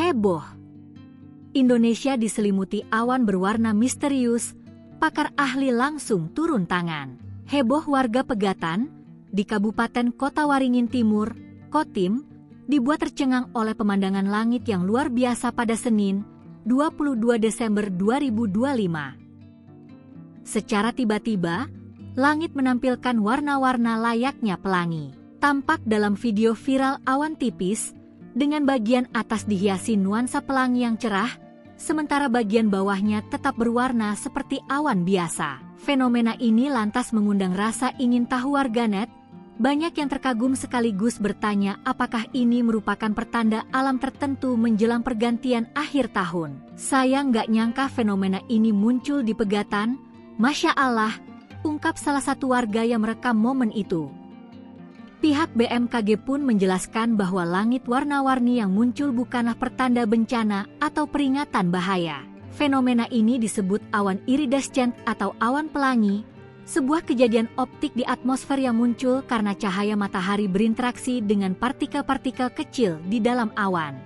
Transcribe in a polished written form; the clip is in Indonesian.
Heboh. Indonesia diselimuti awan berwarna misterius, pakar ahli langsung turun tangan. Heboh warga Pegatan, di Kabupaten Kota Waringin Timur, Kotim, dibuat tercengang oleh pemandangan langit yang luar biasa pada Senin, 22 Desember 2025. Secara tiba-tiba, langit menampilkan warna-warna layaknya pelangi. Tampak dalam video viral awan tipis, dengan bagian atas dihiasi nuansa pelangi yang cerah, sementara bagian bawahnya tetap berwarna seperti awan biasa. Fenomena ini lantas mengundang rasa ingin tahu warganet. Banyak yang terkagum sekaligus bertanya apakah ini merupakan pertanda alam tertentu menjelang pergantian akhir tahun. Saya nggak nyangka fenomena ini muncul di Pegatan, Masya Allah, ungkap salah satu warga yang merekam momen itu. Pihak BMKG pun menjelaskan bahwa langit warna-warni yang muncul bukanlah pertanda bencana atau peringatan bahaya. Fenomena ini disebut awan iridescent atau awan pelangi, sebuah kejadian optik di atmosfer yang muncul karena cahaya matahari berinteraksi dengan partikel-partikel kecil di dalam awan.